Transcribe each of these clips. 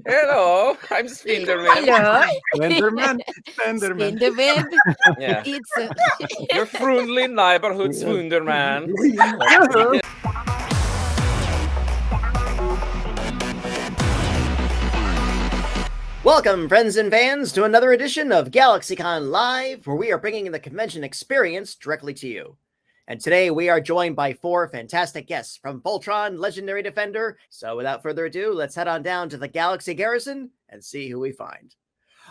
Hello, I'm Spinderman. Hello, Slenderman. Slenderman. Spinderman. Yeah, It's your friendly neighborhood Swinderman. Welcome, friends and fans, to another edition of GalaxyCon Live, where we are bringing the convention experience directly to you. And today we are joined by 4 fantastic guests from Voltron, Legendary Defender. So without further ado, let's head on down to the Galaxy Garrison and see who we find.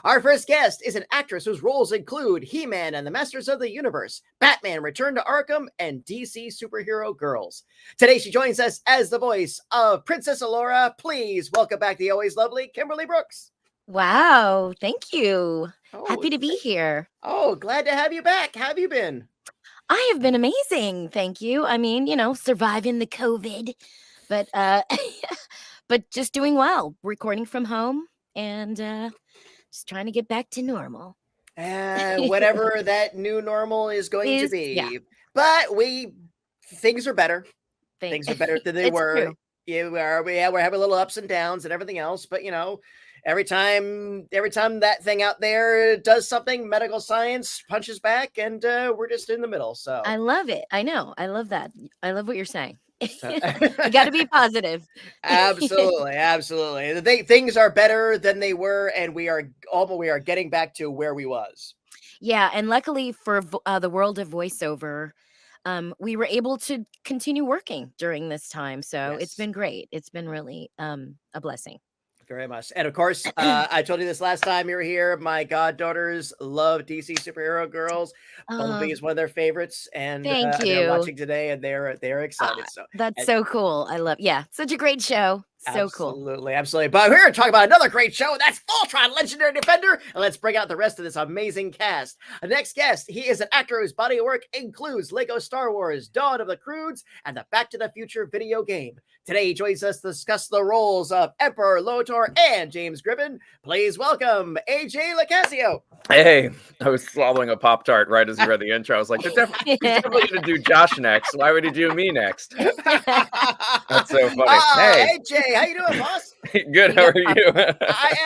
Our first guest is an actress whose roles include He-Man and the Masters of the Universe, Batman Return to Arkham, and DC Superhero Girls. Today she joins us as the voice of Princess Allura. Please welcome back the always lovely Kimberly Brooks. wow. Thank you. Oh, Happy to be here. Oh, glad to have you back. How have you been? I have been amazing. Thank you. I mean, surviving the COVID, but but just doing well. Recording from home and just trying to get back to normal. Whatever that new normal is going to be. Yeah. But things are better. Things are better than they It's were. true. We're having little ups and downs and everything else. But every time that thing out there does something, medical science punches back, and we're just in the middle. So I love it. I know. I love that. I love what you're saying. So- You got to be positive. absolutely. Things are better than they were, and we are getting back to where we was. Yeah, and luckily for the world of voiceover, we were able to continue working during this time. So Yes. it's been great. It's been really a blessing. Very much. And of course, I told you this last time you were here. My goddaughters love DC Superhero Girls. Bumblebee is one of their favorites, and Thank they're you. watching today, and they're excited. So That's so cool. I love, such a great show. So cool. Absolutely. But we're going to talk about another great show. That's Voltron, Legendary Defender. And let's bring out the rest of this amazing cast. The next guest, he is an actor whose body of work includes Lego Star Wars, Dawn of the Croods, and the Back to the Future video game. Today, he joins us to discuss the roles of Emperor Lotor and James Griffin. Please welcome AJ LoCascio. Hey, I was swallowing a Pop-Tart right as you read the intro. I was like, he's definitely going to do Josh next. Why would he do me next? That's so funny. Hey, AJ, how you doing, boss? good. How are you? I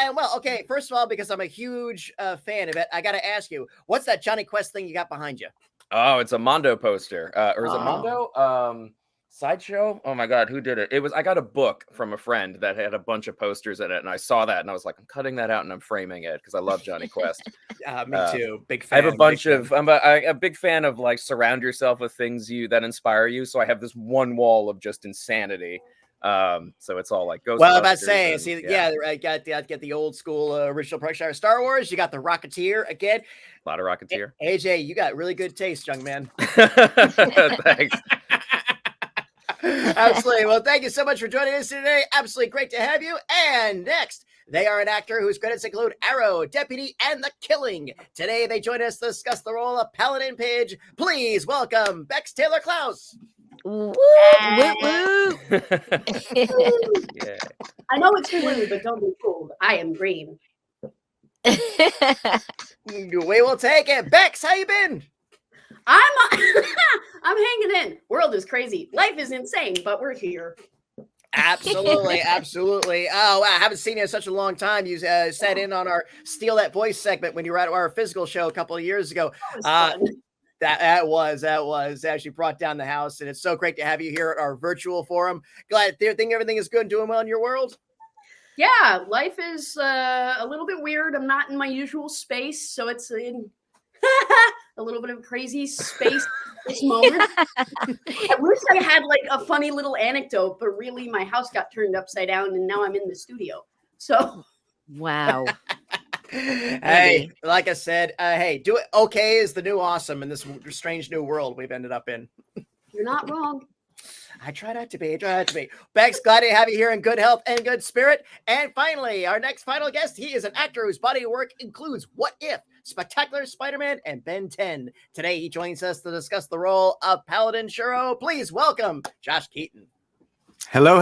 am well. Okay, first of all, because I'm a huge fan of it, I got to ask you, what's that Johnny Quest thing you got behind you? Oh, it's a Mondo poster. Or is it Oh. Mondo? Sideshow? Oh my God, who did it? I got a book from a friend that had a bunch of posters in it, and I saw that, and I was like, I'm cutting that out and I'm framing it because I love Johnny Quest. Me too. Big I fan. have a bunch of. I'm a big fan of like surround yourself with things that inspire you. So I have this one wall of just insanity. So it's all like Ghostbusters. Well, I'm about to say, and- see, yeah, I got the old school original production of Star Wars. You got the Rocketeer again. a lot of Rocketeer. AJ, you got really good taste, young man. Thanks. Absolutely. Well, thank you so much for joining us today. Absolutely great to have you. And next, they are an actor whose credits include Arrow, Deputy, and The Killing. Today, they join us to discuss the role of Paladin Pidge. Please welcome Bex Taylor-Klaus. Woo, woo, woo. Yeah. I know it's blue, but don't be fooled. I am green. We will take it. Bex, how you been? I'm hanging in. World is crazy. Life is insane, but we're here. Absolutely. Oh, I haven't seen you in such a long time. You sat in on our Steal That Voice segment when you were at our physical show a couple of years ago. That was fun. That was actually brought down the house, and it's so great to have you here at our virtual forum. Glad think everything is good and doing well in your world. Yeah, life is a little bit weird. I'm not in my usual space, so it's in a little bit of a crazy space this moment. I wish I had like a funny little anecdote, but really my house got turned upside down and now I'm in the studio. So Wow. Hey, like I said, hey, do it. Okay is the new awesome in this strange new world we've ended up in. you're not wrong. I try not to be. Bex, glad to have you here in good health and good spirit. And finally, our next final guest, he is an actor whose body of work includes What If, Spectacular Spider-Man, and Ben 10. Today, he joins us to discuss the role of Paladin Shiro. Please welcome Josh Keaton. Hello.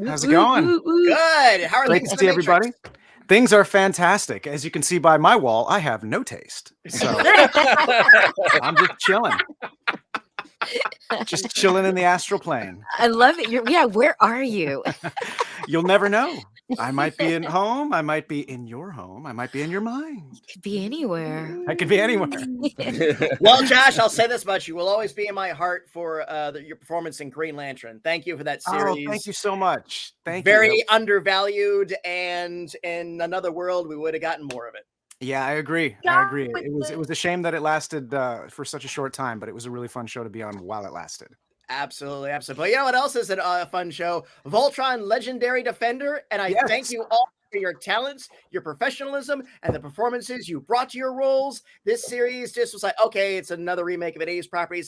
How's it going? Good. How are Great things to in see the everybody. Matrix? Things are fantastic. As you can see by my wall, I have no taste. So I'm just chilling. Just chilling in the astral plane. I love it. Where are you? You'll never know. I might be in home. I might be in your home. I might be in your mind. Could be anywhere. I could be anywhere. Well, Josh, I'll say this much: you will always be in my heart for your performance in Green Lantern. Thank you for that series. Oh, thank you so much. Thank you. Very undervalued, and in another world, we would have gotten more of it. Yeah, I agree. Yeah, I agree. with It was a shame that it lasted for such a short time, but it was a really fun show to be on while it lasted. Absolutely, absolutely. But you know what else is a fun show? Voltron Legendary Defender, and I thank you all for your talents, your professionalism, and the performances you brought to your roles. This series just was like, okay, it's another remake of an 80s property,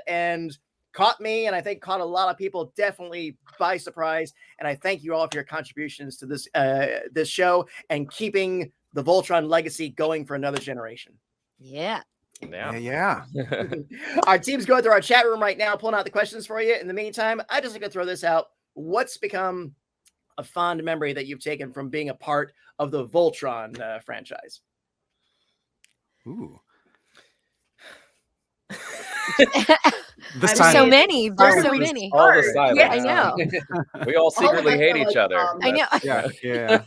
and caught me, and I think caught a lot of people definitely by surprise. And I thank you all for your contributions to this show and keeping the Voltron legacy going for another generation. Yeah. Yeah. Our team's going through our chat room right now, pulling out the questions for you. In the meantime, I just like to throw this out. What's become a fond memory that you've taken from being a part of the Voltron franchise? Ooh. There's so many. There's so Silence. many. All the silence. Yeah, I know. We all secretly hate each other. I know. Yeah.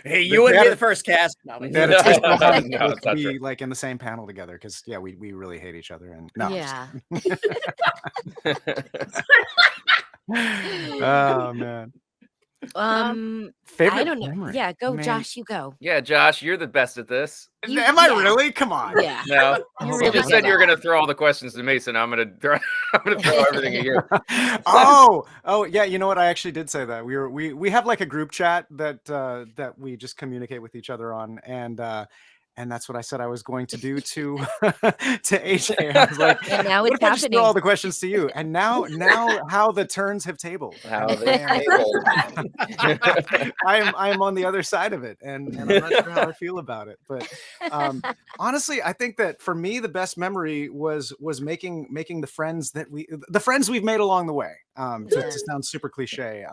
Hey, you wouldn't be the first cast. No, We No, had a taste of how it no, feels it's to not be true. like in the same panel together because we really hate each other and no. Yeah. Oh man. Favorite I don't know. memory? Yeah, go, Man. Josh. You go. Yeah, Josh, you're the best at this. Am I yeah. really? Come on. Yeah. No, You you really just said good. you were going to throw all the questions to me, so now I'm going to throw everything at you. Oh yeah. You know what? I actually did say that. We have like a group chat that we just communicate with each other on, and that's what I said I was going to do to AJ. I was like, And now what it's if I just throw happening. all the questions to you? And now how the turns have tabled. How And they tabled. I am on the other side of it, and I'm not sure how I feel about it. But honestly, I think that for me, the best memory was making the friends we've made along the way. To sound super cliche.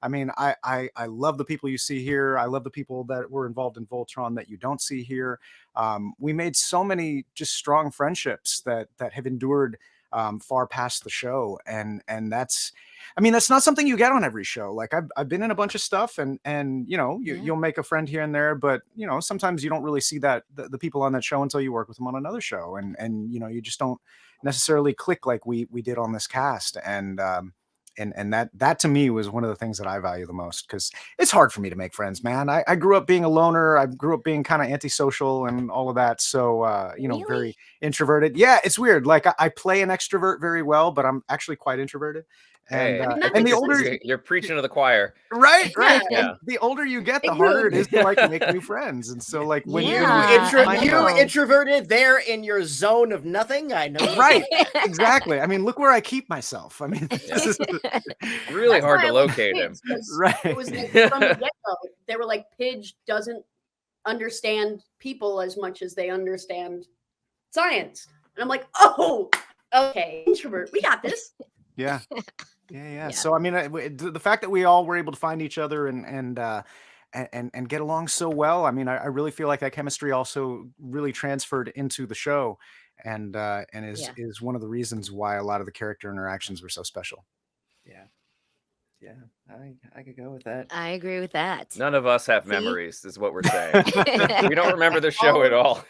I mean, I love the people you see here. I love the people that were involved in Voltron that you don't see here. We made so many just strong friendships that have endured far past the show, and that's not something you get on every show. Like I've been in a bunch of stuff, and you'll make a friend here and there, but sometimes you don't really see that the people on that show until you work with them on another show, and you just don't necessarily click like we did on this cast, and that to me was one of the things that I value the most, because it's hard for me to make friends, man. I grew up being a loner. I grew up being kind of antisocial and all of that. So, Really? very introverted. Yeah, it's weird. Like I play an extrovert very well, but I'm actually quite introverted. And, Hey, and the older, you're preaching to the choir. right. Yeah. And the older you get, the harder it is to like make new friends. And so like when Yeah. You introverted there in your zone of nothing. I know. right, exactly. I mean, look where I keep myself. I mean, this is Really That's hard why to I love locate Pidge, him. 'cause right. It was like from the get-go. They were like, Pidge doesn't understand people as much as they understand science. And I'm like, oh, okay, introvert, we got this. Yeah. So I mean, the fact that we all were able to find each other and get along so well. I mean, I really feel like that chemistry also really transferred into the show, and is one of the reasons why a lot of the character interactions were so special. Yeah, I could go with that. I agree with that. None of us have See? memories, is what we're saying. We don't remember the show at all.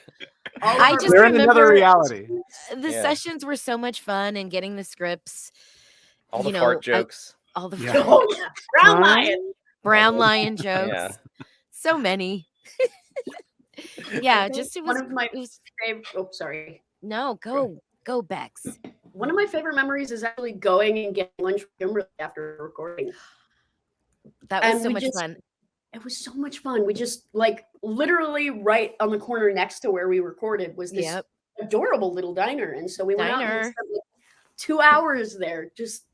I just They're in another remember reality. the Yeah. sessions were so much fun, and getting the scripts, All the you know, fart jokes. all the Yeah. Oh, yeah. Brown lion. brown lion jokes, Yeah. so many. Yeah, think just it one was, of my it was favorite. Oh, sorry. no go Bex. One of my favorite memories is actually going and getting lunch with Kimberly after recording. That was And so we much just- fun. It was so much fun. We just like literally right on the corner next to where we recorded was this Yep. adorable little diner. And so we went out and Diner. spent like 2 hours there just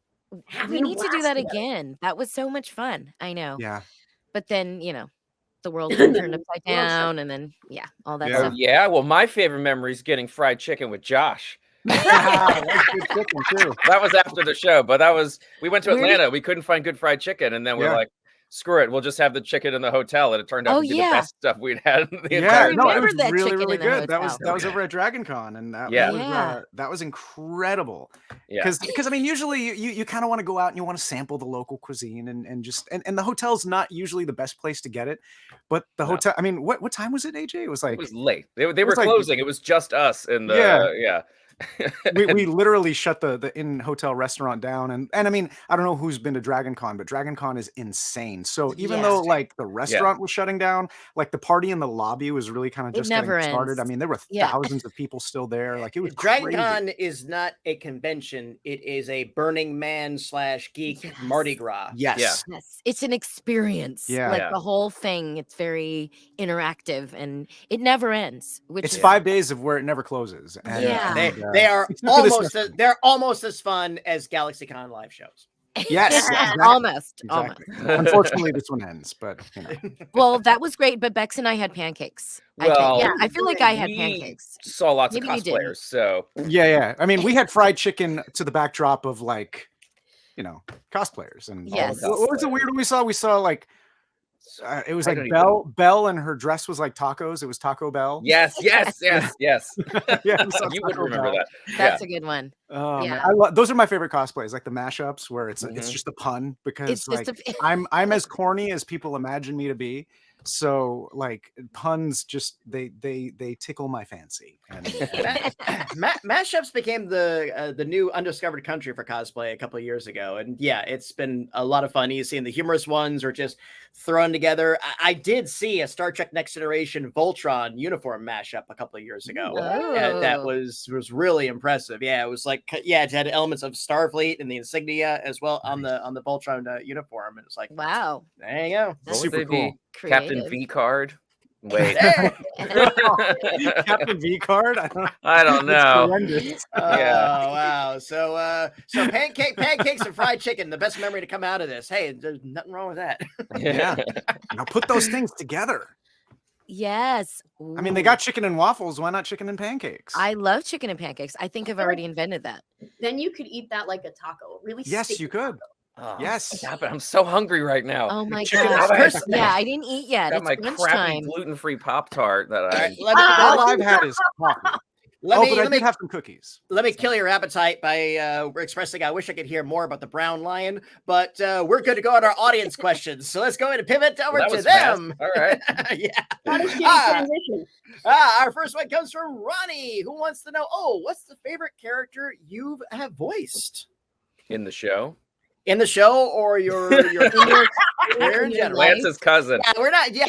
having We a need to do blast that together. again. That was so much fun. I know. Yeah. But then, the world turned upside World shut down, and then all that Yeah. Oh, stuff. yeah. Well, my favorite memory is getting fried chicken with Josh. That's good chicken too. That was after the show, but we went to Where did- Atlanta. We couldn't find good fried chicken, and then we're Yeah. like, screw it, we'll just have the chicken in the hotel, and it turned out Oh, to be the yeah. best stuff we'd had in the Yeah, entire no, it time. was remember that really, chicken really in the good. That was hotel. over at Dragon Con, and that Yeah. was Yeah. that was incredible. Yeah. Because I mean, usually you kind of want to go out and you want to sample the local cuisine and just and the hotel's not usually the best place to get it, but the No. hotel. I mean, what time was it, AJ? It was It like was late. They were was like- closing. It was just us in the Yeah. we literally shut the in hotel restaurant down, and I mean, I don't know who's been to Dragon Con, but Dragon Con is insane. So even though Yes. like the restaurant was shutting down, like the party in the lobby was really kind of It just getting never started. I ends. mean, there were Yeah. thousands of people still there. Like it was Dragon crazy. Con is not a convention; it is a Burning Man / geek Yes. Mardi Gras. Yes. Yes, it's an experience. Yeah. Like Yeah. the whole thing. It's very interactive and it never ends. Which It's is 5 days of where it never closes. And, Yeah. They are Except for this almost they're almost as fun as GalaxyCon live shows. Yes, exactly. almost. Exactly. Unfortunately, this one ends, but you know. Well, that was great, but Bex and I had pancakes. Well, I feel like I had we pancakes. saw lots Maybe of you didn't. cosplayers, so Yeah. I mean, we had fried chicken to the backdrop of like, you know, cosplayers. And Yes. what was the weird one we saw? We saw like it was I like don't Belle, and her dress was like tacos. It was Taco Bell. yes. Yeah, we saw You would Taco remember Bell. that. That's a good one. Oh, man. Yeah. Those are my favorite cosplays, like the mashups where it's Mhm. just a pun because It's just like I'm as corny as people imagine me to be. So like puns just they tickle my fancy. And, Mashups became the new undiscovered country for cosplay a couple of years ago, and yeah, it's been a lot of fun. You've seen the humorous ones or just thrown together. I did see a Star Trek Next Generation Voltron uniform mashup a couple of years ago. And that Oh. was really impressive. Yeah, it was like it had elements of Starfleet and the insignia as well on the Voltron uniform. And it's like, Wow. there you go. What would Super they be? cool. Captain Creative. V card? Wait. Captain V card. I don't That's know. horrendous. Oh Yeah. wow! So pancakes and fried chicken. The best memory to come out of this. Hey, there's nothing wrong with that. Yeah. Now put those things together. Yes. I mean, they got chicken and waffles. Why not chicken and pancakes? I love chicken and pancakes. I think I've already invented that. Then you could eat that like a taco. Really? Yes, sticky you could. Oh, Yes. Stop it. I'm so hungry right now. Oh my chicken gosh. and Yeah, I didn't eat yet. Got It's my crappy lunchtime. gluten-free Pop-Tart that All I right, All I've had is coffee. let But I me did have some cookies. let me kill your appetite by expressing I wish I could hear more about the brown lion, but we're good to go on our audience questions. So let's go ahead and pivot over that to was fast. them. All right. Yeah. Not a shitty Ah. transition. Our first one comes from Ronnie, who wants to know, what's the favorite character you have voiced In the show. in the show or your In your in general? life? Lance's cousin. Yeah, we're not. Yeah,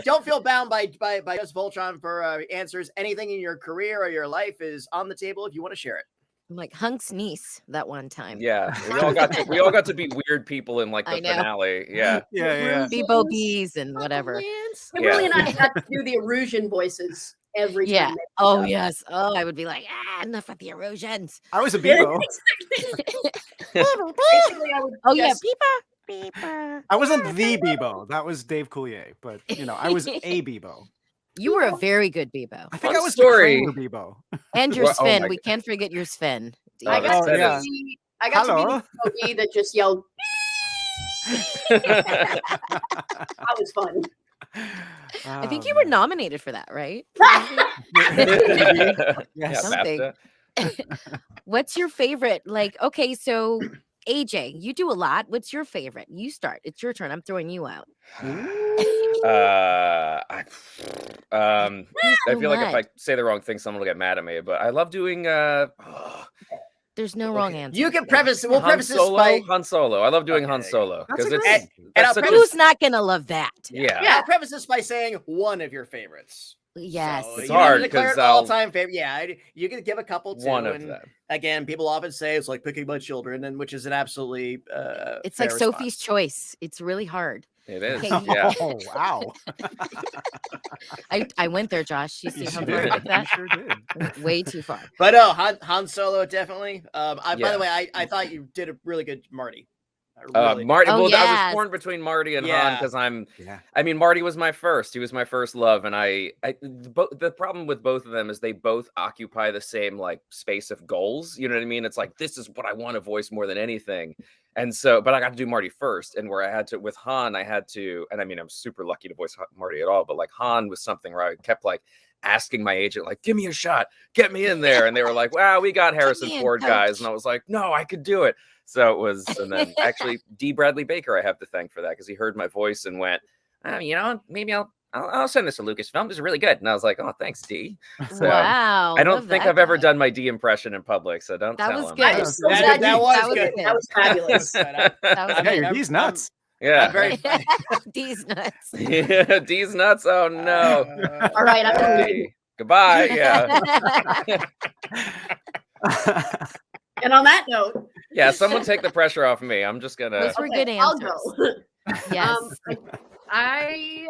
don't feel bound by just Voltron for answers. Anything in your career or your life is on the table if you want to share it. I'm like Hunk's niece that one time. Yeah, we all got to be weird people in like I the know. finale. Yeah. Yeah. Bebo bees and whatever. Kimberly and I had to do the erusion voices every Yeah. time. Oh yes. Oh, I would be like, enough with the erosions. I was a Bebo. Basically, I would Oh yeah, just- beeper, beeper. I wasn't the Bebo. That was Dave Coulier. But, you know, I was a Bebo. You were a very good Bebo. I think Fun I was story. the Kramer Bebo. And your Well, oh Sven. my We can't forget your Sven. I Oh, got, that to, is- be, I got to Hello. be the POV that just yelled. That was fun. I think Oh, you were man. nominated for that, right? Yeah, Yes. Something. BAFTA. What's your favorite? Like, okay, so AJ, you do a lot. What's your favorite? You start. It's your turn. I'm throwing you out. I so feel like if I much. say the wrong thing, someone will get mad at me. But I love doing There's no wrong answer. You can preface. We'll Han preface this Solo. by. Han Solo. I love doing Han Okay. Solo That's a because it's great one. And that's I'll such a- Who's not gonna love that? yeah. Yeah, I'll preface this by saying one of your favorites. Yes. So It's you don't have to hard declare 'cause it I'll- all-time favorite. Yeah, you can give a couple too. One of and them. Again, people often say it's like picking my children, and which is an absolutely. It's fair like Sophie's response. choice. It's really hard. It is. Okay, Yeah. Oh, wow. I went there, Josh. You see You how sure far I did. took You that? sure did. Way too far. But no, Han Solo definitely. By Yeah. the way, I thought you did a really good Marty. Really- Marty. Oh, Well, I yes. was torn between Marty and Han Yeah. because Yeah. I mean, Marty was my first. He was my first love, and the problem with both of them is they both occupy the same like space of goals. You know what I mean? It's like this is what I want to voice more than anything. And so, but I got to do Marty first, and where I had to with Han, I had to, and I mean, I'm super lucky to voice Marty at all, but like Han was something where I kept like asking my agent, like, give me a shot, get me in there. And they were like, wow, we got Harrison Ford guys. And I was like, no, I could do it. So it was, and then actually D. Bradley Baker, I have to thank for that, because he heard my voice and went, you know, maybe I'll send this to Lucasfilm. This is really good. And I was like, oh, thanks, D. So Wow. I don't love think that I've ever guy. done my D impression in public, so don't That tell was him. good. I was so glad That you- was good. That was fabulous. That was Hey, good. he's nuts. Yeah. I'm very funny. These nuts. Yeah, D's nuts. Oh no. All right, I'm gonna leave. D. Goodbye. Yeah. And on that note, Yeah, someone take the pressure off me. I'm just gonna Those were good I'll answers. go. Yes. I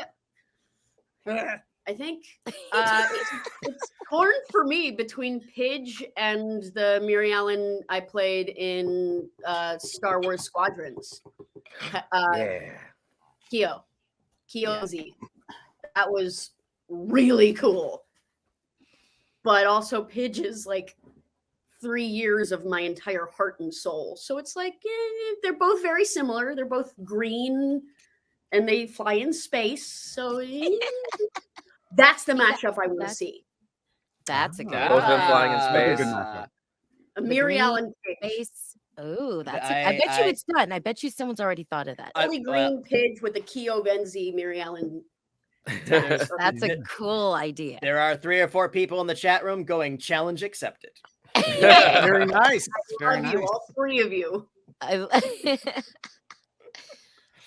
think it's torn for me between Pidge and the Mary Ellen I played in Star Wars Squadrons. yeah. Kyozi. That was really cool. But also Pidge is like 3 years of my entire heart and soul. So it's like they're both very similar. They're both green and they fly in space. So that's the matchup I want to see. That's a good Both of them flying in That'd be space. a good matchup. Mary green Ellen Pidge. face. Oh, that's. I bet you it's done. I bet you someone's already thought of that. Really green Pidge with the Kyo Venzi Mary Ellen. That's a cool idea. There are 3 or 4 people in the chat room going challenge accepted. Very nice. Very Love you, nice. all 3 of you.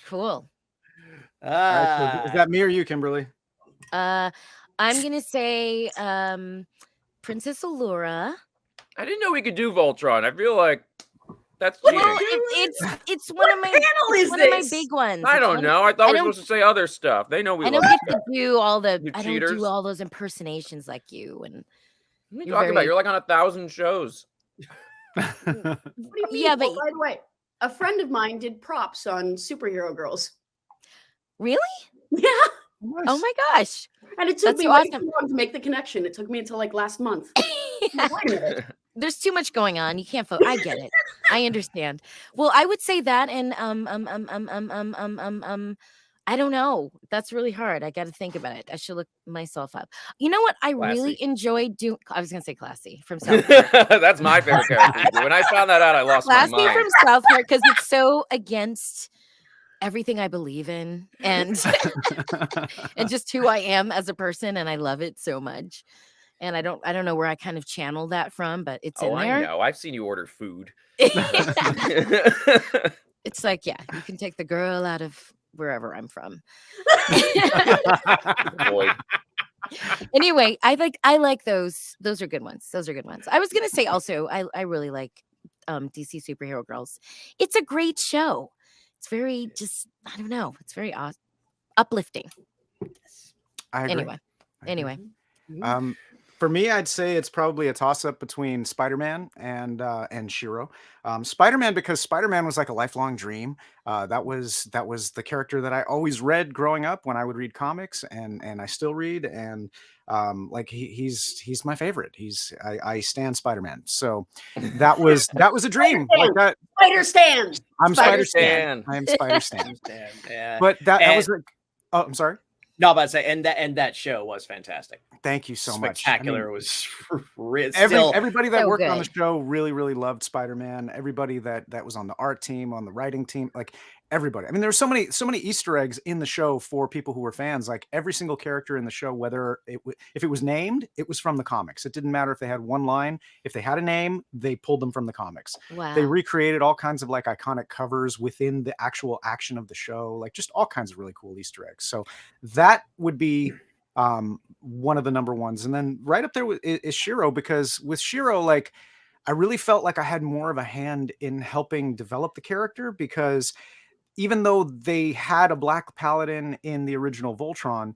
Cool. All right, so is that me or you, Kimberly? I'm gonna say Princess Allura. I didn't know we could do Voltron. I feel like that's Well, cheating. it's one of my panel is one of my this? big ones. I It's don't one- know. I thought we were don't- supposed to say other stuff. They know we I love don't get stuff. to do all the. You I don't cheaters. do all those impersonations like you. And What are you You're talking about? very- You're like on 1,000 shows. What do you mean? Yeah, Oh, but- by the way, a friend of mine did props on Superhero Girls. really? Yeah. Oh my gosh! And it took That's me way awesome. too long to make the connection. It took me until like last month. Wait a minute. There's too much going on. You can't focus. I get it. I understand. Well, I would say that, and I don't know. That's really hard. I got to think about it. I should look myself up. You know what? I really Classy. enjoyed doing. I was gonna say Classy from South Park. That's my favorite character. When I found that out, I lost Classy my mind. from South Park because it's so against everything I believe in and and just who I am as a person, and I love it so much. And I don't know where I kind of channel that from, but it's in Oh, I there. know. I've seen you order food. It's like, yeah, you can take the girl out of wherever I'm from. Boy. Anyway, I like those. Those are good ones. Those are good ones. I was gonna say also, I really like DC Superhero Girls. It's a great show. It's very just, I don't know. It's very uplifting. I agree. Anyway, I agree. anyway. For me, I'd say it's probably a toss-up between Spider-Man and Shiro. Spider-Man, because Spider-Man was like a lifelong dream. That was the character that I always read growing up when I would read comics, and I still read. And like he's my favorite. I stand Spider-Man. So that was a dream. Like that. Spider Stan. I'm Spider Spider-Stan. Stan. I am Spider-Stan. Yeah. But that And- was like, oh, I'm sorry. No, but I say, and that show was fantastic. Thank you so much. Spectacular. Was Everybody that So worked on the good. show really loved Spider-Man. Everybody that was on the art team, on the writing team, like everybody. I mean, there were so many Easter eggs in the show for people who were fans. Like every single character in the show, whether if it was named, it was from the comics. It didn't matter if they had one line. If they had a name, they pulled them from the comics. Wow. They recreated all kinds of like iconic covers within the actual action of the show, like just all kinds of really cool Easter eggs. So that would be one of the number ones. And then right up there is Shiro, because with Shiro, like I really felt like I had more of a hand in helping develop the character, because even though they had a Black Paladin in the original Voltron,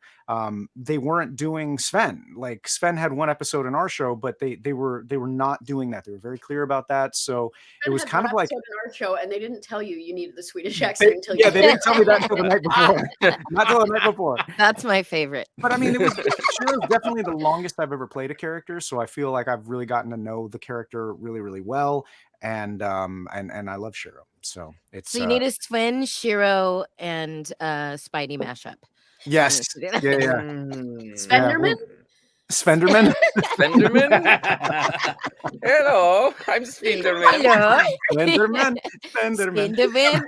they weren't doing Sven. Like Sven had one episode in our show, but they were not doing that. They were very clear about that. So it was kind of like in our show, and they didn't tell you needed the Swedish accent until you. they didn't tell me that until the night before. Not till the night before. That's my favorite. But I mean, Shiro's definitely the longest I've ever played a character, so I feel like I've really gotten to know the character really well. and I love Shiro. So it's So you need a twin Shiro and Spidey mashup. yes, yeah, Spenderman? Spenderman. Spenderman? Hello, I'm Spenderman. Hello. Spenderman. Spenderman.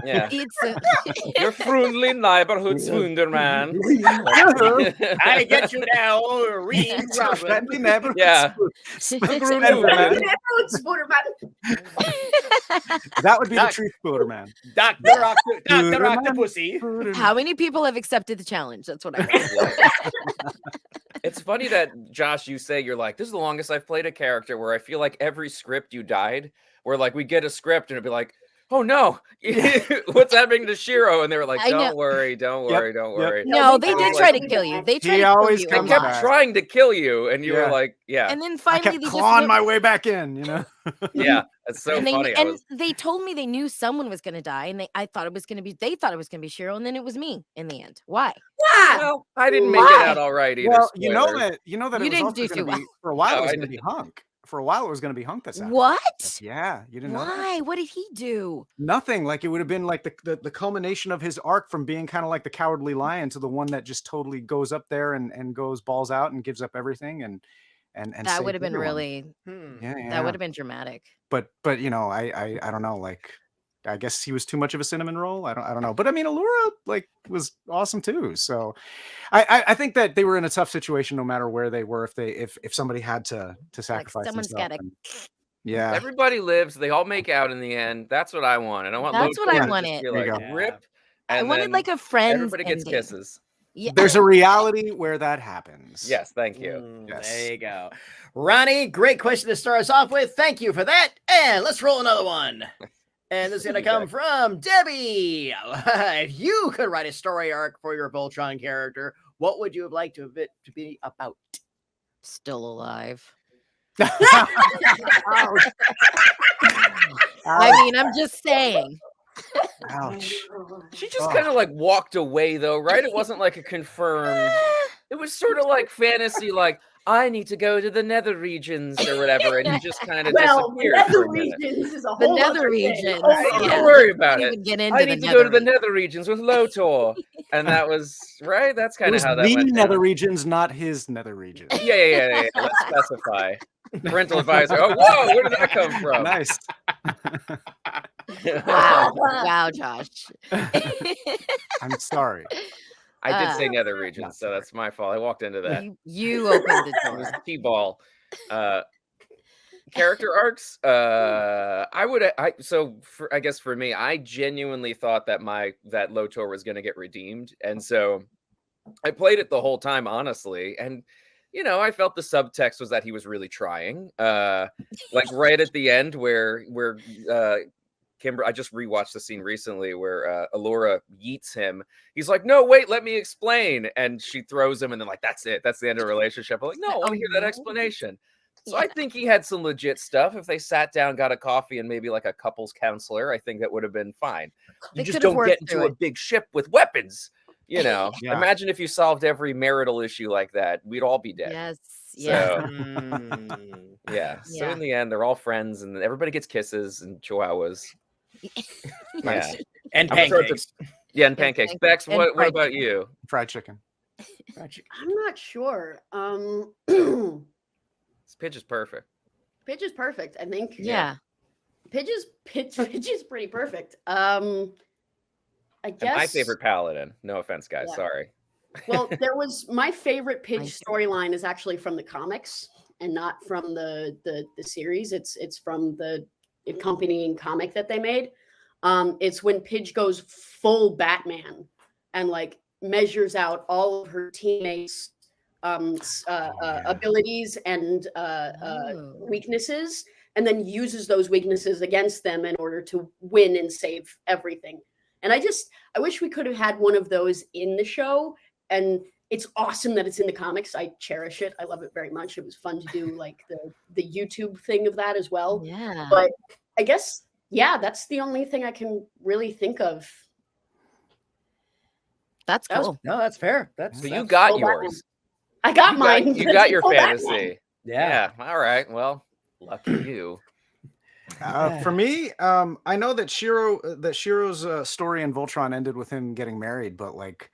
Yeah. It's Your friendly neighborhood Spenderman. I get you now, Reed Robin. Friendly neighborhood Yeah. Spenderman. That would be the true Spenderman. Dr. Octopussy. how many people have accepted the challenge? That's what I want. It's funny that Josh, you say you're like, this is the longest I've played a character where I feel like every script you died, where like we get a script and it'd be like, oh no, what's happening to Shiro? And they were like, don't worry, don't worry. No, they did try to kill you. They tried to kill you. I kept trying to kill you, and you were like, And then I finally kept they clawing just my way back in, Yeah, it's so and funny. they told me they knew someone was going to die, and they thought it was going to be Shiro, and then it was me in the end. Why? Well, I didn't make it out all right either. Well, spoilers. you know that You it was didn't also do going too to be for a while. It was going to be Hunk. For a while, it was going to be Hunk this afternoon. What? Yeah, you didn't know that? Why? What did he do? Nothing. Like it would have been like the culmination of his arc from being kind of like the cowardly lion to the one that just totally goes up there and goes balls out and gives up everything and That would have been everyone. really. Yeah. That would have been dramatic. But I don't know. Like I guess he was too much of a cinnamon roll. I don't know. But I mean, Allura like was awesome too. So I think that they were in a tough situation no matter where they were. If somebody had to sacrifice, someone's themselves. gotta- Yeah. Everybody lives. They all make out in the end. That's what I want. And I want. That's what Lotor I to just wanted. be There you like, go. rip. I And wanted then like a friend. everybody gets kisses. Yeah. There's a reality where that happens. Yes, thank you. Yes. There you go. Ronnie, great question to start us off with. Thank you for that. And let's roll another one. And this is going to come from Debbie. If you could write a story arc for your Voltron character, what would you have liked to be about? Still alive. Ouch. I mean, I'm just saying. Ouch. She just kind of like walked away though, right? It wasn't like a confirmed. It was sort of like fantasy, like I need to go to the nether regions or whatever, and he just kind of disappeared. Nether for a minute. regions is a The whole nether other thing. regions. Don't Yeah. worry about Can't it. even get into I the need to go to the nether nether regions with Lotor, and that was right. That's It kind of was how that the went. nether down. regions, not his nether region. Yeah. Let's specify. Parental advisor. Oh, whoa! Where did that come from? Nice. Wow, Josh. I'm sorry. I did say nether regions, so that's my fault. I walked into that. You opened the It was door. T-ball. Character arcs. I guess for me, I genuinely thought that that Lotor was going to get redeemed, and so I played it the whole time, honestly, and. I felt the subtext was that he was really trying. Like right at the end where Kimber, I just rewatched the scene recently where Allura yeets him. He's like, no, wait, let me explain. And she throws him and then like, that's it. That's the end of the relationship. I'm like, no, I want to hear that explanation. So I think he had some legit stuff. If they sat down, got a coffee and maybe like a couples counselor, I think that would have been fine. You just don't get into a big ship with weapons. Yeah. Imagine if you solved every marital issue like that. We'd all be dead. Yes. So, Yeah. So in the end, they're all friends and everybody gets kisses and chihuahuas. Nice. Yeah. And pancakes. Yeah, and pancakes. Bex, what about you? Fried chicken. I'm not sure. Pidge is perfect. Pidge is perfect. I think. Yeah. Pidge is pretty perfect. I guess And my favorite paladin. No offense, guys. Yeah. Sorry. Well, there was my favorite Pidge storyline is actually from the comics and not from the series. It's from the accompanying comic that they made. It's when Pidge goes full Batman and like measures out all of her teammates' abilities and weaknesses, and then uses those weaknesses against them in order to win and save everything. And I wish we could have had one of those in the show. And it's awesome that it's in the comics. I cherish it. I love it very much. It was fun to do like the YouTube thing of that as well. Yeah. But I guess, that's the only thing I can really think of. That's cool. No, that's fair. So you got yours. I got mine. You got your Full fantasy. Batman. Yeah. All right. Well, lucky you. For me, I know that Shiro's story in Voltron ended with him getting married, but like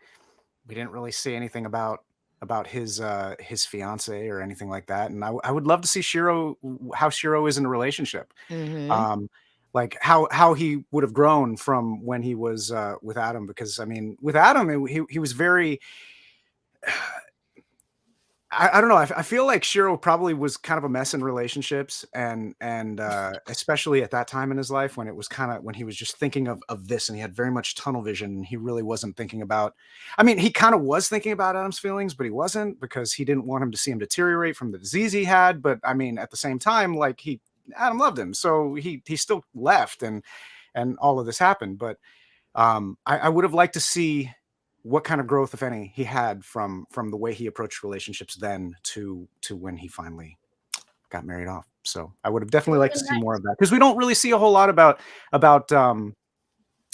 we didn't really say anything about his fiance or anything like that. And I would love to see how Shiro is in a relationship. Mhm. Like how he would have grown from when he was with Adam, because I mean with Adam he was very I don't know. I feel like Shiro probably was kind of a mess in relationships, and especially at that time in his life when it was kind of when he was just thinking of this, and he had very much tunnel vision. And he really wasn't thinking about. I mean, he kind of was thinking about Adam's feelings, but he wasn't, because he didn't want him to see him deteriorate from the disease he had. But I mean, at the same time, like Adam loved him, so he still left, and all of this happened. But I would have liked to see what kind of growth, if any, he had from the way he approached relationships then to when he finally got married off. So I would have definitely liked to see more of that, because we don't really see a whole lot about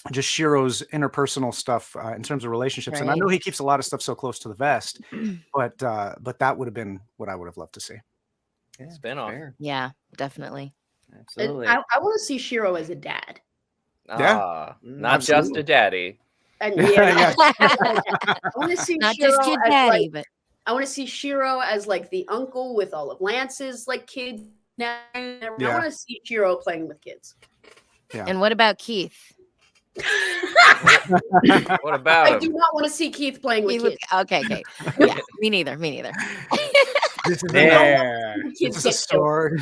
just Shiro's interpersonal stuff in terms of relationships. Right. And I know he keeps a lot of stuff so close to the vest, but that would have been what I would have loved to see. Yeah, Spin-off. fair. Yeah, definitely. Absolutely. I want to see Shiro as a dad. Yeah. Not just Absolutely. a daddy. And Yeah. I want to see Not Shiro just your as, daddy, like, but I want to see Shiro as like the uncle with all of Lance's like kids. Now I want to see Shiro playing with kids. Yeah. and what about Keith? What about I him? do not want to see Keith playing with He was- kids. okay. Yeah, me neither. This is Yeah. Kids a get killed. sword.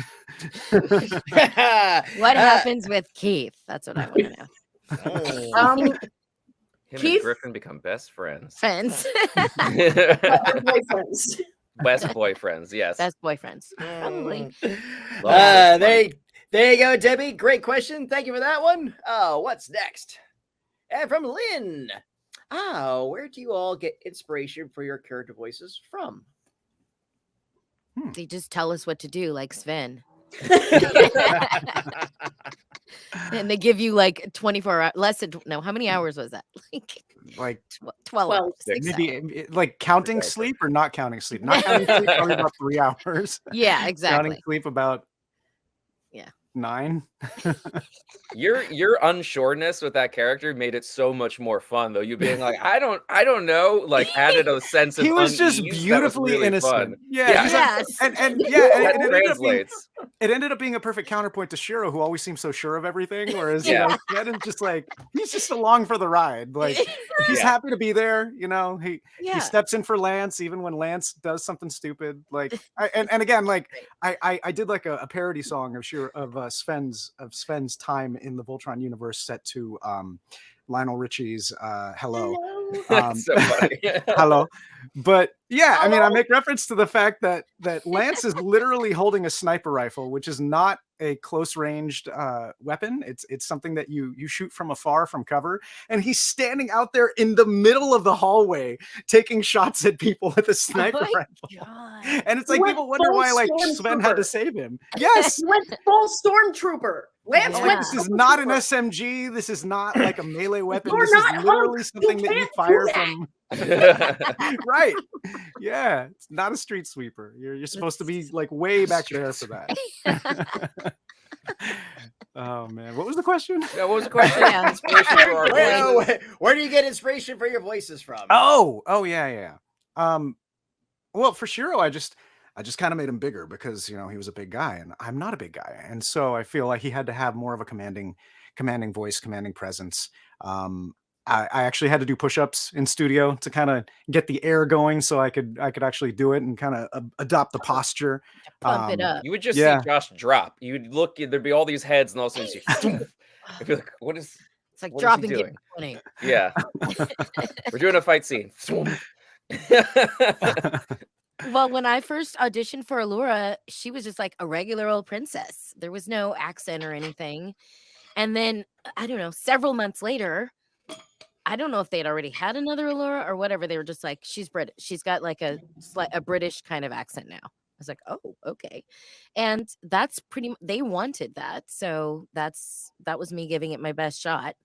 What happens with Keith? That's what I want to know. Oh. Him Keith- and Griffin become best friends. Friends, But they're boyfriends. Best boyfriends, yes. best boyfriends, probably. There you go, Debbie. Great question. Thank you for that one. Oh, what's next? And from Lynn. Oh, where do you all get inspiration for your character voices from? They just tell us what to do, like Sven, and they give you like 24 hours, less than no. How many hours was that? Like 12. 12. 6 hours. maybe like counting Exactly. sleep or not counting sleep. Not counting sleep, probably about 3 hours. Yeah, Counting exactly. sleep about Yeah. 9. Your unsureness with that character made it so much more fun, though. You being like, I don't know, like added a sense of He was just unease that was beautifully really innocent. fun. Yeah, he's like- Yes. and That it ended up being translates. it ended up being a perfect counterpoint to Shiro, who always seems so sure of everything, whereas Yeah. Ned is just like he's just along for the ride. Like he's Yeah. happy to be there, he Yeah. steps in for Lance even when Lance does something stupid. Like and again, like I did like a parody song of Sven's time in the Voltron universe set to Lionel Richie's Hello. That's so funny. Hello. But yeah, I mean, I make reference to the fact that Lance is literally holding a sniper rifle, which is not a close ranged weapon. It's something that you shoot from afar from cover, and he's standing out there in the middle of the hallway taking shots at people with a sniper my rifle. God. And it's like He went people wonder full why like Sven had to stormtrooper. save him. Yes. He went full stormtrooper. Lance Yeah. went. This is not an SMG. This is not like a melee weapon. You're This not is literally Hulk. something You that you can't do fire that. from right. Yeah, it's not a street sweeper. You're supposed to be like way back there for that. Oh man, what was the question? Yeah, what was the question? Yeah. Inspiration for our voices. Where do you get inspiration for your voices from? Oh yeah. Well, for Shiro, I just kind of made him bigger because he was a big guy and I'm not a big guy, and so I feel like he had to have more of a commanding voice, commanding presence. I actually had to do push-ups in studio to kind of get the air going, so I could actually do it and kind of adopt the posture. Pump it up. You would just Yeah. see Josh drop. You'd look, there'd be all these heads, and all of a sudden you see, I'd be like, what is It's like what is he dropping doing? Kimberly. Yeah. We're doing a fight scene. Well, when I first auditioned for Allura, she was just like a regular old princess. There was no accent or anything. And then, I don't know, several months later, I don't know if they'd already had another Allura or whatever. They were just like, she's British. She's got like a British kind of accent now. I was like, oh, okay. And that's they wanted that. So that was me giving it my best shot.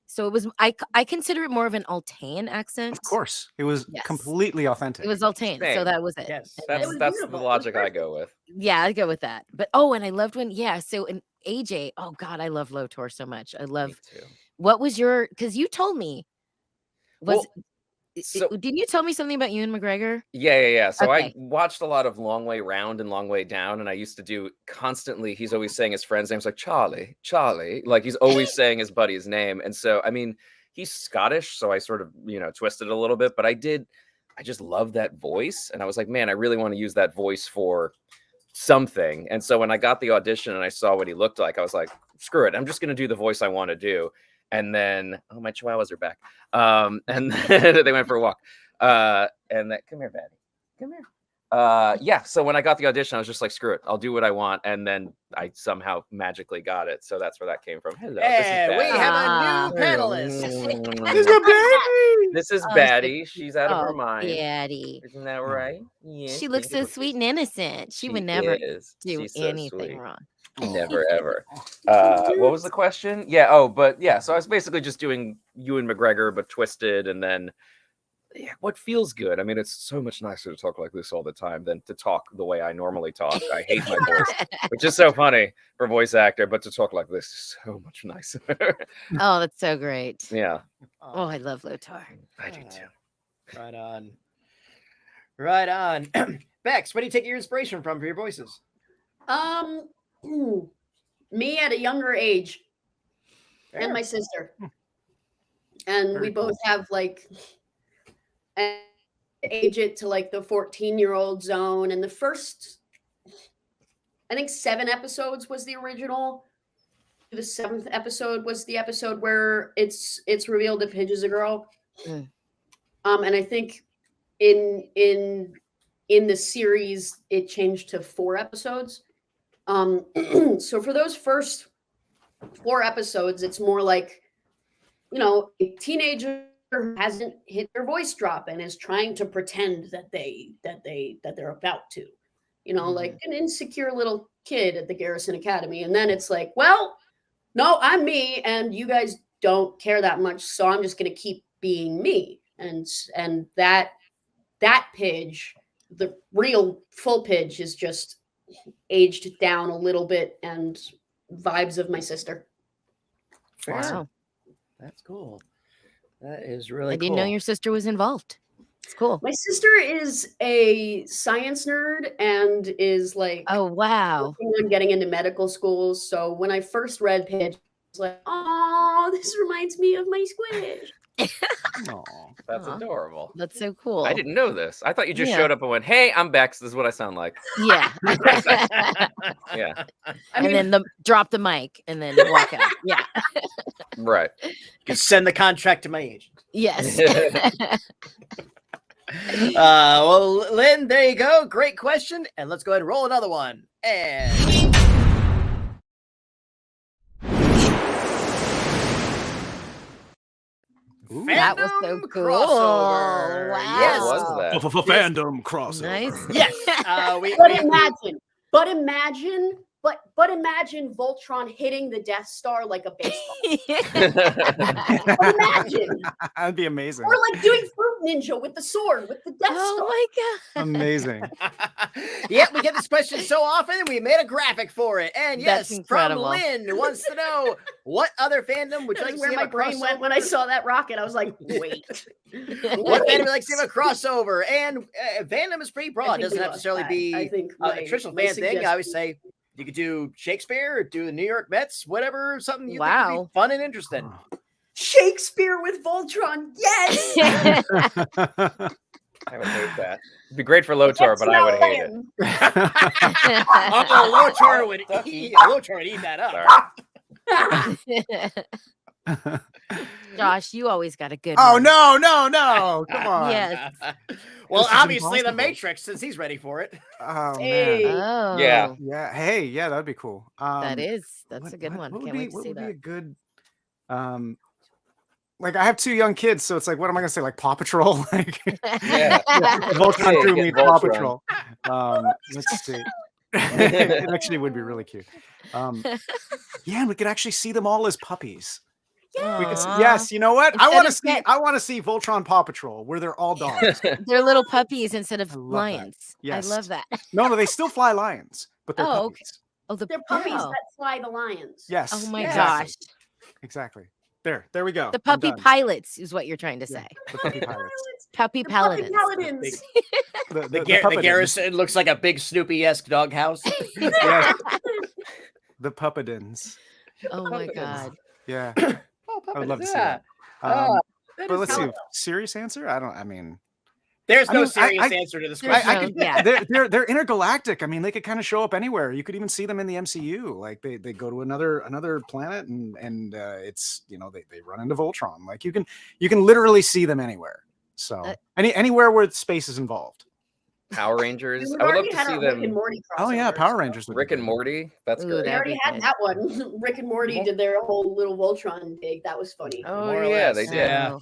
So it was, I consider it more of an Altean accent. Of course, it was Yes. completely authentic. It was Altean. So Same. that was it. Yes. And That's then- the beautiful. It was logic I perfect. go with. Yeah, I go with that. But and I loved when so AJ. Oh God, I love Lotor so much. I Me love. too. What was your? Because you told me. Well, so Didn't you tell me something about Ewan McGregor? yeah. So I Okay. watched a lot of Long Way Round and Long Way Down, and I used to do constantly. He's always saying his friend's name's like Charlie, like he's always saying his buddy's name. And so I mean, he's Scottish, so I sort of twisted it a little bit, but I just love that voice, and I was like, man, I really want to use that voice for something. And so when I got the audition and I saw what he looked like, I was like, screw it, I'm just gonna do the voice I want to do. And then, oh, my chihuahuas are back. And then they went for a walk. And that, come here, Betty. Come here. Yeah. So when I got the audition, I was just like, screw it, I'll do what I want. And then I somehow magically got it. So that's where that came from. Hello. Hey, we this is have Ah. a new panelist. This is a baby. This is Oh, Batty. She's out of her Oh, mind. Daddy. Isn't that right? Yeah. She looks so sweet and innocent. She would She never is. do She's so anything sweet. wrong. Never ever. What was the question? Yeah. Oh, but yeah. So I was basically just doing Ewan McGregor, but twisted, and then what feels good. I mean, it's so much nicer to talk like this all the time than to talk the way I normally talk. I hate my voice, which is so funny for a voice actor, but to talk like this is so much nicer. Oh, that's so great. Yeah, Oh, I love Lotor. I do too. Right on. Right on. Bex, what do you take your inspiration from for your voices? Me at a younger age, and my sister, and Very we both cool. have like age it to like the 14-year-old zone. And the first, I think 7 episodes was the original. The 7th episode was the episode where it's revealed that Pidge is a girl. Mm. And I think in the series it changed to 4 episodes. So for those first 4 episodes, it's more like, a teenager who hasn't hit their voice drop and is trying to pretend that they're about to, like an insecure little kid at the Garrison Academy. And then it's like, well, no, I'm me, and you guys don't care that much, so I'm just going to keep being me. And that Pidge, the real full Pidge, is just aged down a little bit and vibes of my sister. Wow. That's cool. That is really I cool. didn't know your sister was involved. It's cool. My sister is a science nerd and is like, Oh, wow. working on getting into medical school. So when I first read Pidge, I was like, oh, this reminds me of my squish. Aw. That's Aw. adorable. That's so cool. I didn't know this. I thought you just Yeah. showed up and went, "Hey, I'm Bex. This is what I sound like." Yeah. Yeah, I mean, and then drop the mic and then walk out. Yeah. right. You can send the contract to my agent. Yes. Well, Lynn, there you go. Great question. And let's go ahead and roll another one. And Ooh. That was so fandom cool. crossover. Wow. Yes. What was that? For fandom crossover. Nice. Yes. But imagine Voltron hitting the Death Star like a baseball. But imagine, That'd be amazing. or like doing Fruit Ninja with the sword with the Death Star. Oh my god. Amazing. Yeah, we get this question so often, we made a graphic for it. And That's yes, incredible. from Lynn, who wants to know what other fandom would you like That's to see where my have a brain went when I crossover? saw that rocket. I was like, wait. What fandom would you like to see have a crossover? And fandom is pretty broad. It doesn't think necessarily be I think a traditional fan thing. I always say you could do Shakespeare, or do the New York Mets, whatever, something you think would Wow. be fun and interesting. Shakespeare with Voltron. Yes. I would hate that. It'd be great for Lotor, but I would hate it. Oh, Lotor would eat that up. Sorry. Josh, you always got a good Oh one. no! Come on. Yes. Well, This is obviously the impossible. Matrix, since he's ready for it. Oh Hey. man. Oh. Yeah. Yeah. Hey. Yeah. That'd be cool. That's a good one. What would Can't be, wait to what see would be that. a good? Like I have 2 young kids, so it's like, what am I gonna say? Like Paw Patrol? Like Yeah. Voltron Hey, crew get meets Paw Voltron. Patrol. Let's see. It actually would be really cute. Yeah, and we could actually see them all as puppies. We could see, Aw. yes, you know what? Instead I want to see Voltron Paw Patrol where they're all dogs. They're little puppies instead of I love that. lions. Yes. I love that. No, they still fly lions, but they're Oh, okay. puppies. Oh, They're puppies oh. that fly the lions. Yes. Oh my exactly. gosh. Exactly. There we go. The I'm puppy done. pilots is what you're trying to Yeah, say. the puppy pilots. Puppy The puppy paladins. paladins. The puppetins. garrison looks like a big Snoopy-esque doghouse. Yes. The puppetins. Oh my god. Yeah. Oh, I would love to see yeah. that. That But is let's see. how- Serious answer? I mean, There's I no mean, serious answer to this There's question. I no- could, yeah. they're intergalactic. I mean, they could kind of show up anywhere. You could even see them in the MCU. Like they go to another planet and it's they run into Voltron. Like you can literally see them anywhere. So anywhere where space is involved. Power Rangers. We've I would love already to had see our Rick and them. Morty Oh yeah, crossover. Power Rangers. would be Rick and good. Morty. That's Ooh, great. We that'd already be had good. that one. Rick and Morty did their whole little Voltron dig. That was funny. Oh More or yeah, less. they did. Yeah. Oh.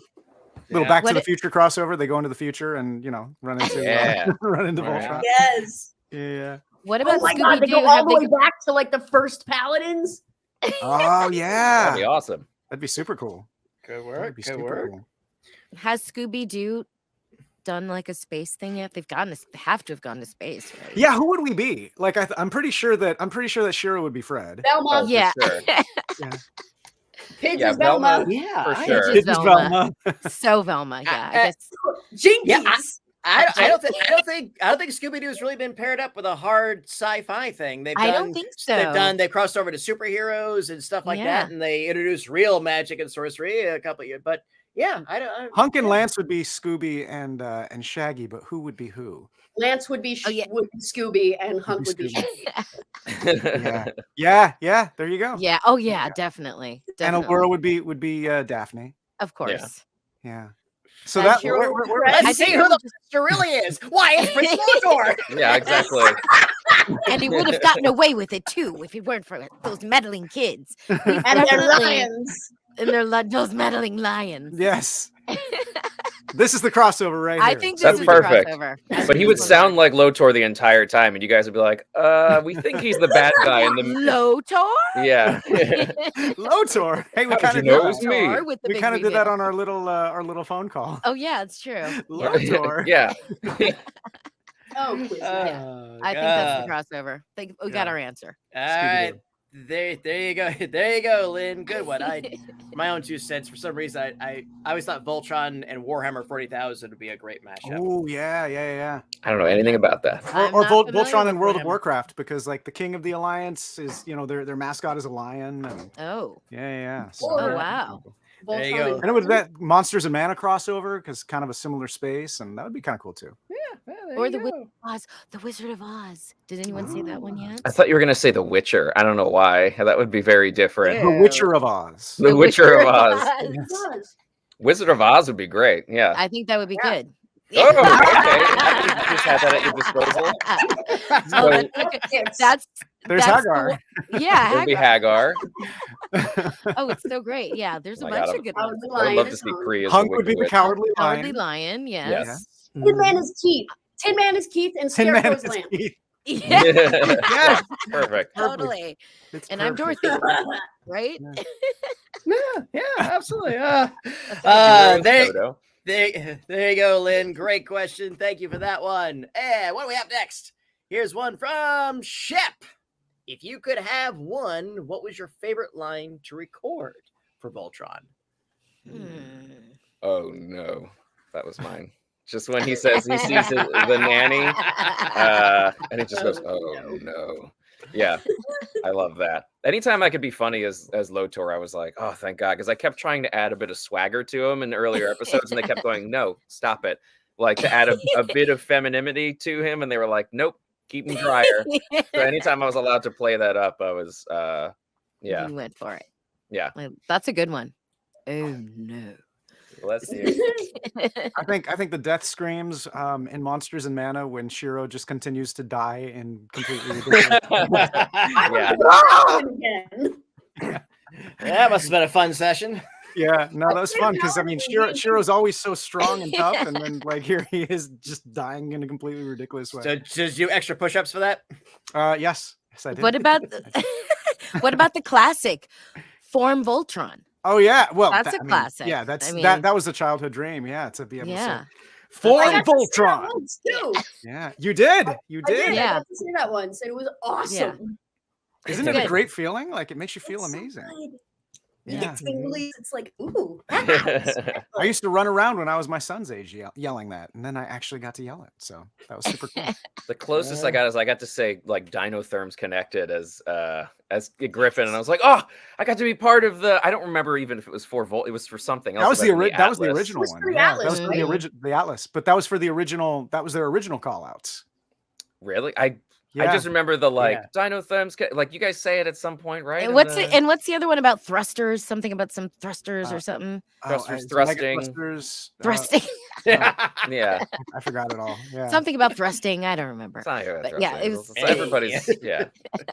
Little Yeah. Back to What the it- Future crossover. They go into the future and run into Yeah. run into Right. Voltron. Yes. Yeah. What Oh about my god, they Scooby go Doo? all Have the they way back to like the first Paladins. Oh yeah. That'd be awesome. That'd be super cool. Good That'd be super cool. has Scooby Doo done like a space thing yet? They have to have gone to space, right? Yeah, who would we be? Like I'm pretty sure that Shiro would be Fred. Velma. Oh, for Yeah. sure. Pidge Yeah, is Velma. Yeah. For I- sure. Pidge is Pidge is Velma. So Velma, yeah. I I- guess. Jinkies. Yeah, I don't think Scooby Doo has really been paired up with a hard sci-fi thing. I don't think so. They crossed over to superheroes and stuff like Yeah. that, and they introduced real magic and sorcery a couple of years. But yeah, Hunk and Lance would be Scooby and Shaggy, but who would be who? Lance would be, Oh, yeah. would be Scooby and Hunk be would be Scooby. Shaggy. Yeah. There you go. Yeah. Oh yeah, definitely. And Allura would be Daphne. Of course. Yeah. So And that Shiro we're- would be Fred. let's see who the monster really is. Why it's Prince Lotor? Yeah, exactly. And he would have gotten away with it too if it weren't for those meddling kids. And they're Definitely. lions. And those meddling lions. yes. This is the crossover right I here. think this That's is perfect. the crossover. But he would sound like Lotor the entire time, and you guys would be like, we think he's the bad guy in the Lotor. Yeah. Lotor. Hey, we How did kind you of know did it was that. me? Lotor with the We big kind of did that reveal. on our little phone call. Oh yeah, it's true. Lotor. Yeah. Oh, please. Oh, I think that's the crossover. We got Yeah. our answer. All right. Scooby-Doo. There you go. There you go, Lynn. Good one. My own 2 cents. For some reason, I always thought Voltron and Warhammer 40,000 would be a great mashup. Oh yeah. I don't know anything about that. I'm Or not familiar Voltron with in World of Warhammer. Warcraft, because like the King of the Alliance is their mascot is a lion. And, Oh. yeah. Oh, that'd be wow. cool. There you Voltron go. and And it was that Monsters and Mana crossover, because kind of a similar space, and that would be kind of cool too. Or the Wizard of Oz. The Wizard of Oz. Did anyone see that one yet? I thought you were gonna say The Witcher. I don't know why. That would be very different. The Witcher of Oz. The Witcher of Oz. Yes. Wizard of Oz would be great. Yeah. I think that would be good. Oh, okay. You just had that at your disposal. Oh, that's, Yes. that's There's that's Hagar. yeah, It would be Hagar. Hagar. Oh, it's so great. Yeah, there's a Oh my bunch God, of good I ones. would I would lion love to is see Hunk. Kree as Hunk the would be Wicked the Witch. Cowardly Cowardly Lion. Lion, yes. Yes. Tin Man is Keith. Tin Man is Keith and Tin Man Scarecrow's is Lamp. Keith. Yeah, Yeah, Perfect. totally. it's And I'm perfect. Dorothy, right? Yeah, absolutely. That's There, Photo. there you go, Lynn. Great question. Thank you for that one. And what do we have next? Here's one from Shep. If you could have one, what was your favorite line to record for Voltron? Hmm. Oh no, that was mine. Just when he says he sees the nanny, and it just goes, "Oh no." Yeah, I love that. Anytime I could be funny as Lotor, I was like, "Oh, thank God," because I kept trying to add a bit of swagger to him in earlier episodes, and they kept going, "No, stop it!" Like to add a bit of femininity to him, and they were like, "Nope, keep him drier." So anytime I was allowed to play that up, I was, yeah, You went for it. yeah. Like, that's a good one. Oh no. Bless you. I think the death screams in Monsters and Mana when Shiro just continues to die in completely ridiculous. Yeah. Again. That must have been a fun session. Yeah, no, that was fun because I mean Shiro's always so strong and tough, and then like here he is just dying in a completely ridiculous way. So did you do extra push-ups for that? Yes, I did. What about what about the classic Form Voltron? Oh yeah, well That's that- a I mean, classic. yeah, that's I mean- that was a childhood dream. Yeah, to be able Yeah. to say Form I got to see that Voltron. once, too. Yeah, you did. You I did. did. Yeah. I got to see that once, and it was awesome. Isn't It's it a good. great feeling? Like it makes you feel It's so amazing. good. You Yeah. get tingly. It's like, ooh. I used to run around when I was my son's age yelling that, and then I actually got to yell it. So that was super cool. The closest I got is I got to say like Dinotherms Connected as Griffin, and I was like, oh, I got to be part of the. I don't remember even if it was for Volt. It was for something else. That was the Atlas. original Was one. for the Yeah, Atlas, that was for the right? original the Atlas, but that was for the original. That was their original call outs. Really? I Yeah. just remember the like Dinotherms. Like you guys say it at some point, right? And In what's the other one about thrusters? Something about some thrusters or something. Thrusters, it's Mega thrusting. Thrusters, Thrusting. Yeah. I forgot it all. Yeah. Something about thrusting. I don't remember. It's not here, But yeah, it was. everybody's yeah.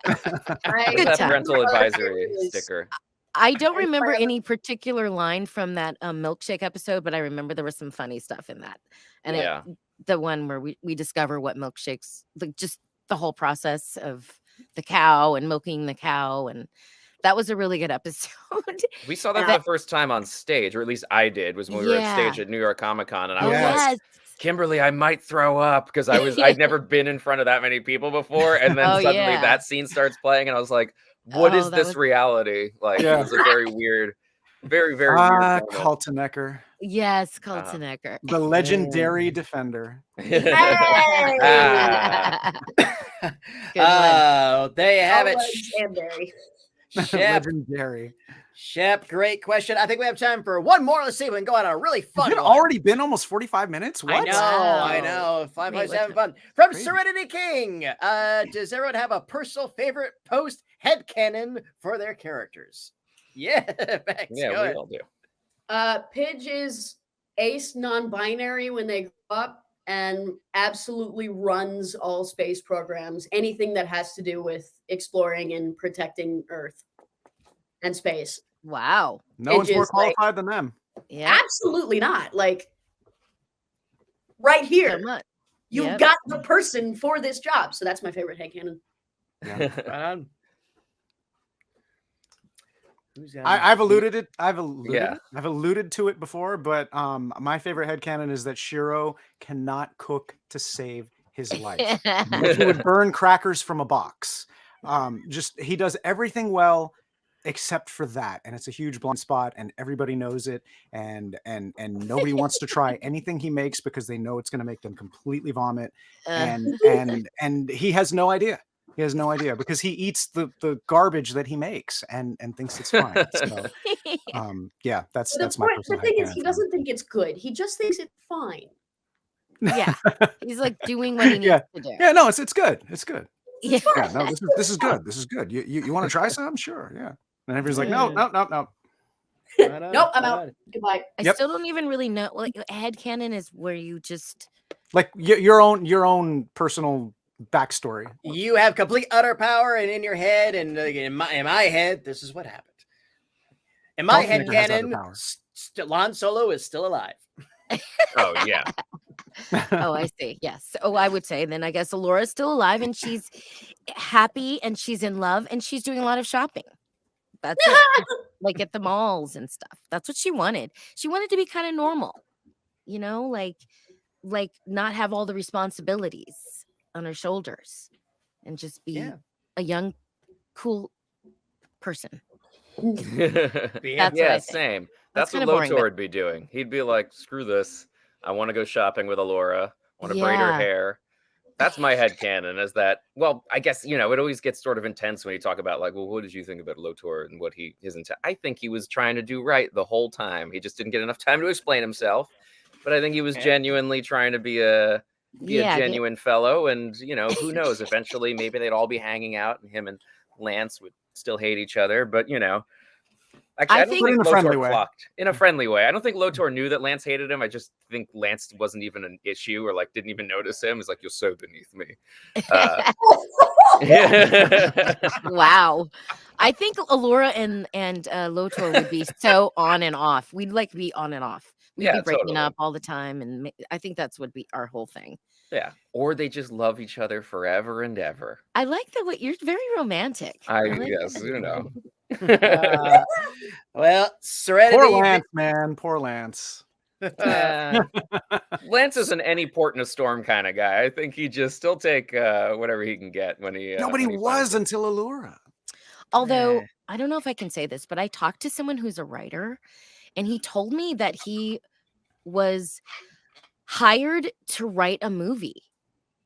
I- Good That time. parental advisory Is- sticker. I don't I remember forever- any particular line from that milkshake episode, but I remember there was some funny stuff in that. And Yeah. the one where we discover what milkshakes, like just the whole process of the cow and milking the cow, and that was a really good episode. We saw that for the first time on stage, or at least I did, was when we were at Yeah. stage at New York Comic Con, and I Oh was like, yes, Kimberly, I might throw up because I'd never been in front of that many people before, and then Oh, suddenly yeah. that scene starts playing, and I was like, what Oh, is that this was- reality? Like Yeah. it was a very weird, very weird. moment. Carlton Ecker, yes, Colton Ecker. the legendary defender. Ah. Good one. There you have it. Danbury. Shep, Legendary. Shep, great question. I think we have time for one more. Let's see if we can go on a really fun Has it one. already been almost 45 minutes? What? I know, Wow. I know. Five Wait, Boys having what's fun. From Crazy. Serenity King, does everyone have a personal favorite post headcanon for their characters? Yeah, Max, Yeah, go we ahead. all do. Pidge is ace non-binary when they grow up and absolutely runs all space programs, anything that has to do with exploring and protecting Earth and space. Wow. No one's It more is like- qualified than them. Yeah. Absolutely not. Like right So here, much. you've Yep. got the person for this job. So that's my favorite headcanon. Right on. Who's got I've alluded it. Yeah. I've alluded to it before, but my favorite headcanon is that Shiro cannot cook to save his life. Like, he would burn crackers from a box. Just he does everything well except for that, and it's a huge blind spot, and everybody knows it, and nobody wants to try anything he makes because they know it's going to make them completely vomit, and he has no idea. He has no idea because he eats the garbage that he makes and thinks it's fine. So yeah, that's my personal The thing is, headcanon he for doesn't think it's good. He just thinks it's fine. Yeah. He's like doing what he needs Yeah. to do. Yeah, no, it's good. It's good. Yeah. Yeah, no, this is good. This is good. You want to try some? Sure, yeah. And everybody's like, no. Right on, Nope, I'm right out. on. Goodbye. I Yep. still don't even really know. Like headcanon is where you just Like your own personal backstory. You have complete utter power, and in your head, and in my head, this is what happened. In my head Ultimate has utter canon, power. Han Solo is still alive. Oh yeah. oh, I see. Yes. Oh, I would say then I guess Allura's still alive and she's happy and she's in love and she's doing a lot of shopping. That's it. Like at the malls and stuff. That's what she wanted. She wanted to be kind of normal, you know, like not have all the responsibilities on her shoulders and just be a young, cool person. That's what I yeah, think. same. That's That's what kinda boring, Lotor but- would be doing. He'd be like, screw this. I want to go shopping with Allura. I want to braid her Yeah. hair. That's my headcanon, is that, well, I guess, it always gets sort of intense when you talk about, like, well, what did you think about Lotor and what his intent? I think he was trying to do right the whole time. He just didn't get enough time to explain himself. But I think he was genuinely trying to be a genuine fellow. And, who knows? Eventually, maybe they'd all be hanging out and him and Lance would still hate each other. But, actually, I don't think in a Lotor friendly way. clocked. In a friendly way. I don't think Lotor knew that Lance hated him. I just think Lance wasn't even an issue or didn't even notice him. He's like, you're so beneath me. Wow. I think Allura and Lotor would be so on and off. We'd be on and off. We'd be breaking totally. up all the time. And I think that's would be our whole thing. Yeah. Or they just love each other forever and ever. I like that. What you're very romantic. I like guess, that. Well, Serenity. Poor Lance, man. Poor Lance. Lance isn't any port in a storm kind of guy. I think he'll take whatever he can get when he. Nobody when he was finds it. until Allura. Although Eh. I don't know if I can say this, but I talked to someone who's a writer, and he told me that he was hired to write a movie,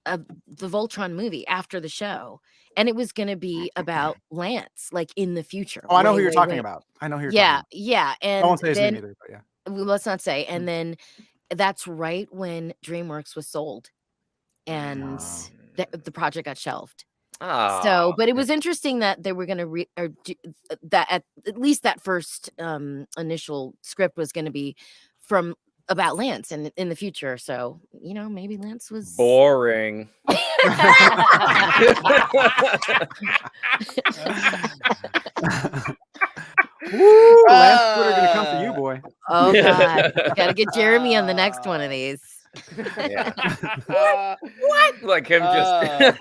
the Voltron movie after the show, and it was going to be about Lance, like in the future. Oh, I know who way, you're way, talking way- about. I know who you're Yeah, talking yeah, about. I and won't say his name then either, but yeah. well, let's not say. And then that's right when DreamWorks was sold, and the project got shelved. So, but it was interesting that they were going to that at least that first initial script was going to be from about Lance and in the future. So, you know, maybe Lance was boring. Woo, Lance Twitter gonna come for you, boy. Oh God, gotta get Jeremy on the next one of these. Yeah. What? Like him just.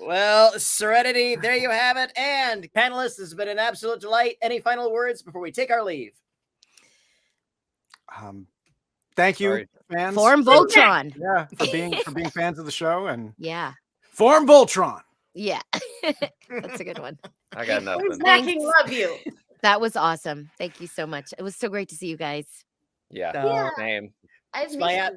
Well, Serenity, there you have it. And panelists, this has been an absolute delight. Any final words before we take our leave? Thank you, Sorry. fans. Form Voltron. Yeah, for being fans of the show, and Yeah, form Voltron. yeah, that's a good one. I got nothing. Smacking love you. That was awesome. Thank you so much. It was so great to see you guys. Yeah. Yeah. Same. I've It's my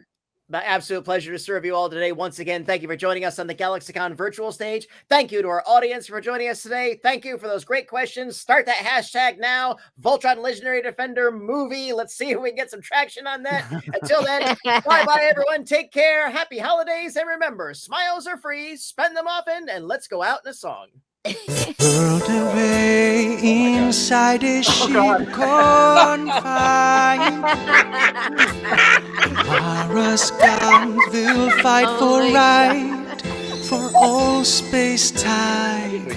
absolute pleasure to serve you all today. Once again, thank you for joining us on the GalaxyCon virtual stage. Thank you to our audience for joining us today. Thank you for those great questions. Start that hashtag now. Voltron Legendary Defender movie. Let's see if we can get some traction on that. Until then, bye-bye, everyone. Take care. Happy holidays. And remember, smiles are free. Spend them often. And let's go out in a song. Whirled away inside a ship confined. Mara's guns will fight for right, for all space time.